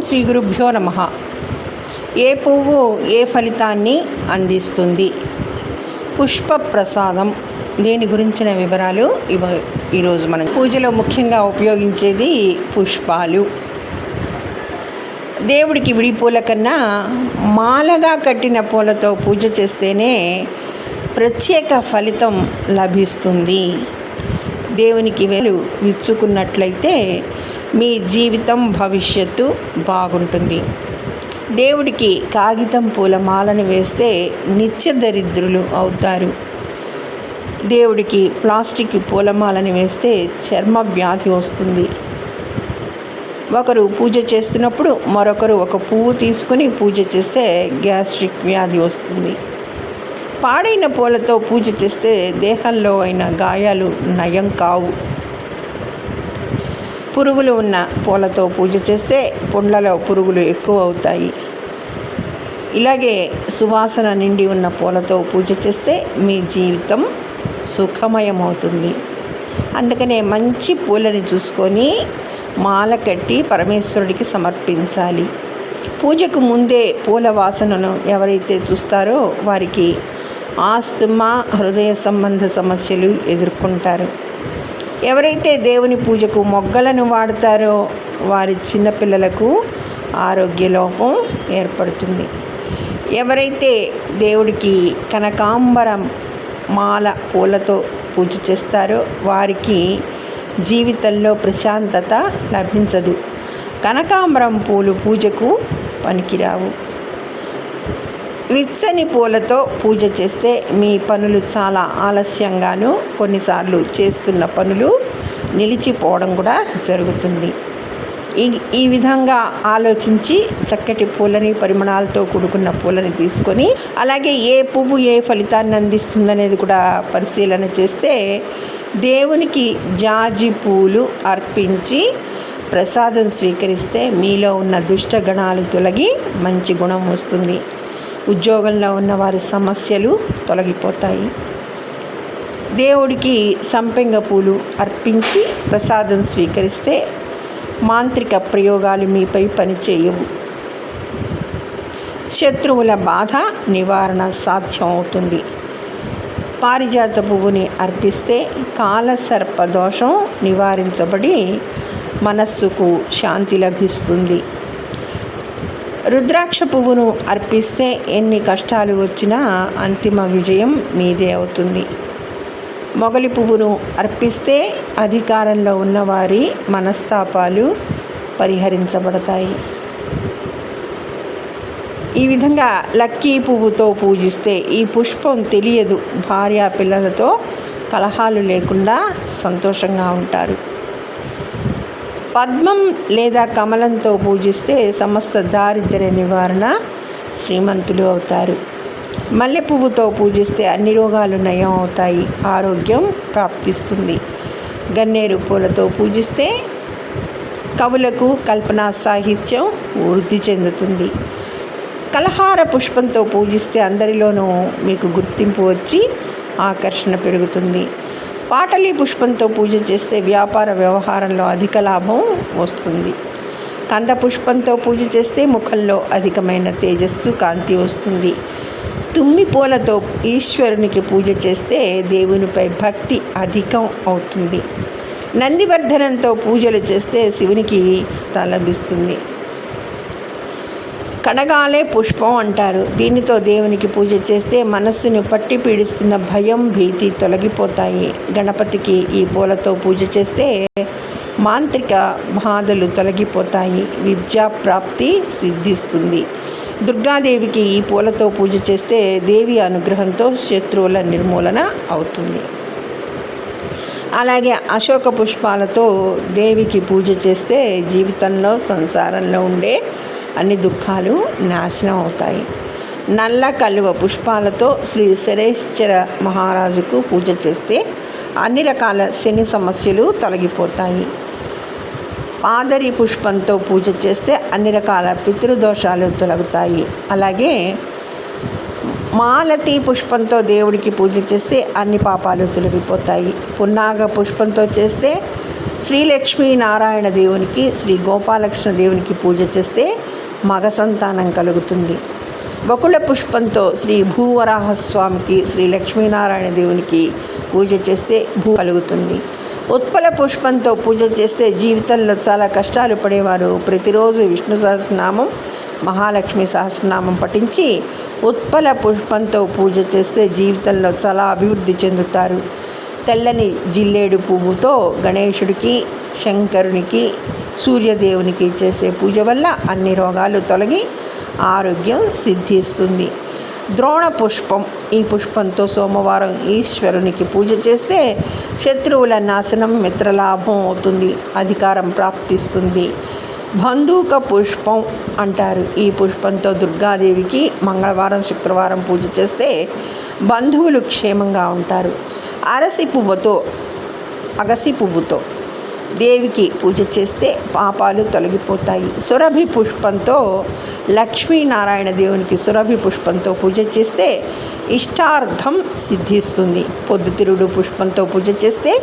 శ్రీ గురుభ్యో నమః. ఏ పువ్వు ఏ ఫలితాన్ని అందిస్తుంది? పుష్ప ప్రసాదం. దీని గురించిన వివరాలు ఈరోజు మనం పూజలో ముఖ్యంగా ఉపయోగించేది పుష్పాలు. దేవుడికి విడి పూల కన్నా మాలగా కట్టిన పూలతో పూజ చేస్తేనే ప్రత్యేక ఫలితం లభిస్తుంది. దేవునికి వేలు విచ్చుకున్నట్లయితే మీ జీవితం భవిష్యత్తు బాగుంటుంది. దేవుడికి కాగితం పూల మాలను వేస్తే నిత్య దరిద్రులు అవుతారు. దేవుడికి ప్లాస్టిక్ పూలమాలను వేస్తే చర్మ వ్యాధి వస్తుంది. ఒకరు పూజ చేస్తున్నప్పుడు మరొకరు ఒక పువ్వు తీసుకొని పూజ చేస్తే గ్యాస్ట్రిక్ వ్యాధి వస్తుంది. పాడైన పూలతో పూజ చేస్తే దేహంలో అయిన గాయాలు నయం కావు. పురుగులు ఉన్న పూలతో పూజ చేస్తే పుండ్లలో పురుగులు ఎక్కువ అవుతాయి. ఇలాగే సువాసన నిండి ఉన్న పూలతో పూజ చేస్తే మీ జీవితం సుఖమయమవుతుంది. అందుకనే మంచి పూలని చూసుకొని మాల కట్టి పరమేశ్వరుడికి సమర్పించాలి. పూజకు ముందే పూల వాసనను ఎవరైతే చూస్తారో వారికి ఆస్తమా, హృదయ సంబంధ సమస్యలు ఎదుర్కొంటారు. ఎవరైతే దేవుని పూజకు మొగ్గలను వాడతారో వారి చిన్నపిల్లలకు ఆరోగ్య లోపం ఏర్పడుతుంది. ఎవరైతే దేవుడికి కనకాంబరం మాల పూలతో పూజ చేస్తారో వారికి జీవితంలో ప్రశాంతత లభించదు. కనకాంబరం పూలు పూజకు పనికిరావు. విచ్చని పూలతో పూజ చేస్తే మీ పనులు చాలా ఆలస్యంగాను, కొన్నిసార్లు చేస్తున్న పనులు నిలిచిపోవడం కూడా జరుగుతుంది. ఈ విధంగా ఆలోచించి చక్కటి పూలని, పరిమళాలతో కూడుకున్న పూలని తీసుకొని, అలాగే ఏ పువ్వు ఏ ఫలితాన్ని అందిస్తుందనేది కూడా పరిశీలన చేస్తే దేవునికి జాజి పూలు అర్పించి ప్రసాదం స్వీకరిస్తే మీలో ఉన్న దుష్టగణాలు తొలగి మంచి గుణం వస్తుంది. ఉద్యోగంలో ఉన్న వారి సమస్యలు తొలగిపోతాయి. దేవుడికి సంపెంగ పూలు అర్పించి ప్రసాదం స్వీకరిస్తే మాంత్రిక ప్రయోగాలు మీపై పనిచేయవు. శత్రువుల బాధ నివారణ సాధ్యం అవుతుంది. పారిజాత పువ్వుని అర్పిస్తే కాలసర్ప దోషం నివారించబడి మనస్సుకు శాంతి లభిస్తుంది. రుద్రాక్ష పువ్వును అర్పిస్తే ఎన్ని కష్టాలు వచ్చినా అంతిమ విజయం మీదే అవుతుంది. మొగలి పువ్వును అర్పిస్తే అధికారంలో ఉన్నవారి మనస్తాపాలు పరిహరించబడతాయి. ఈ విధంగా లక్కీ పువ్వుతో పూజిస్తే ఈ పుష్పం తెలియదు, భార్య పిల్లలతో కలహాలు లేకుండా సంతోషంగా ఉంటారు. పద్మం లేదా కమలంతో పూజిస్తే సమస్త దారిద్ర్య నివారణ, శ్రీమంతులు అవుతారు. మల్లె పువ్వుతో పూజిస్తే అన్ని రోగాలు నయం అవుతాయి, ఆరోగ్యం ప్రాప్తిస్తుంది. గన్నేరు పూలతో పూజిస్తే కవులకు కల్పనా సాహిత్యం వృద్ధి చెందుతుంది. కలహార పుష్పంతో పూజిస్తే అందరిలోనూ మీకు గుర్తింపు వచ్చి ఆకర్షణ పెరుగుతుంది. పాటలీ పుష్పంతో పూజ చేస్తే వ్యాపార వ్యవహారంలో అధిక లాభం వస్తుంది. కంద పుష్పంతో పూజ చేస్తే ముఖంలో అధికమైన తేజస్సు, కాంతి వస్తుంది. తుమ్మి పూలతో ఈశ్వరునికి పూజ చేస్తే దేవునిపై భక్తి అధికం అవుతుంది. నందివర్ధనంతో పూజలు చేస్తే శివునికి లభిస్తుంది. కనగాలే పుష్పం అంటారు. దీనితో దేవునికి పూజ చేస్తే మనస్సును పట్టి పీడిస్తున్న భయం, భీతి తొలగిపోతాయి. గణపతికి ఈ పూలతో పూజ చేస్తే మాంత్రిక బాధలు తొలగిపోతాయి, విద్యా ప్రాప్తి సిద్ధిస్తుంది. దుర్గాదేవికి ఈ పూలతో పూజ చేస్తే దేవి అనుగ్రహంతో శత్రువుల నిర్మూలన అవుతుంది. అలాగే అశోక పుష్పాలతో దేవికి పూజ చేస్తే జీవితంలో, సంసారంలో ఉండే అన్ని దుఃఖాలు నాశనం అవుతాయి. నల్ల కలువ పుష్పాలతో శ్రీ శనైశ్చర మహారాజుకు పూజ చేస్తే అన్ని రకాల శని సమస్యలు తొలగిపోతాయి. పాదరి పుష్పంతో పూజ చేస్తే అన్ని రకాల పితృదోషాలు తొలగుతాయి. అలాగే మాలతి పుష్పంతో దేవుడికి పూజ చేస్తే అన్ని పాపాలు తొలగిపోతాయి. పున్నాగ పుష్పంతో చేస్తే శ్రీ లక్ష్మీనారాయణ దేవునికి, శ్రీ గోపాలకృష్ణ దేవునికి పూజ చేస్తే మగ సంతానం కలుగుతుంది. బకుళ పుష్పంతో శ్రీ భూవరాహస్వామికి, శ్రీ లక్ష్మీనారాయణ దేవునికి పూజ చేస్తే భూ కలుగుతుంది. ఉత్పల పుష్పంతో పూజ చేస్తే జీవితంలో చాలా కష్టాలు పడేవారు ప్రతిరోజు విష్ణు సహస్రనామం, మహాలక్ష్మి సహస్రనామం పఠించి ఉత్పల పుష్పంతో పూజ చేస్తే జీవితంలో చాలా అభివృద్ధి చెందుతారు. తెల్లని జిల్లేడు పువ్వుతో గణేశుడికి, శంకరునికి, సూర్యదేవునికి చేసే పూజ వల్ల అన్ని రోగాలు తొలగి ఆరోగ్యం సిద్ధిస్తుంది. ద్రోణ పుష్పం, ఈ పుష్పంతో సోమవారం ఈశ్వరునికి పూజ చేస్తే శత్రువుల నాశనం, మిత్రలాభం అవుతుంది, అధికారం ప్రాప్తిస్తుంది. బంధూక పుష్పం అంటారు. ఈ పుష్పంతో దుర్గాదేవికి మంగళవారం, శుక్రవారం పూజ చేస్తే బంధువులు క్షేమంగా ఉంటారు. అగసి పువ్వుతో దేవికి పూజ చేస్తే పాపాలు తొలగిపోతాయి. సురభి పుష్పంతో లక్ష్మీనారాయణ దేవునికి సురభి పుష్పంతో పూజ చేస్తే ఇష్టార్థం సిద్ధిస్తుంది. పొద్దుతిరుడు పుష్పంతో పూజ చేస్తే,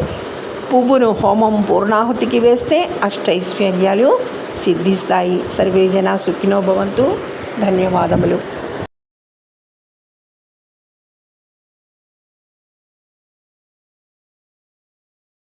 పువ్వును హోమం పూర్ణాహుతికి వేస్తే అష్టైశ్వర్యాలు సిద్ధిస్తాయి. సర్వే జన సుఖినో భవంతు. ధన్యవాదములు.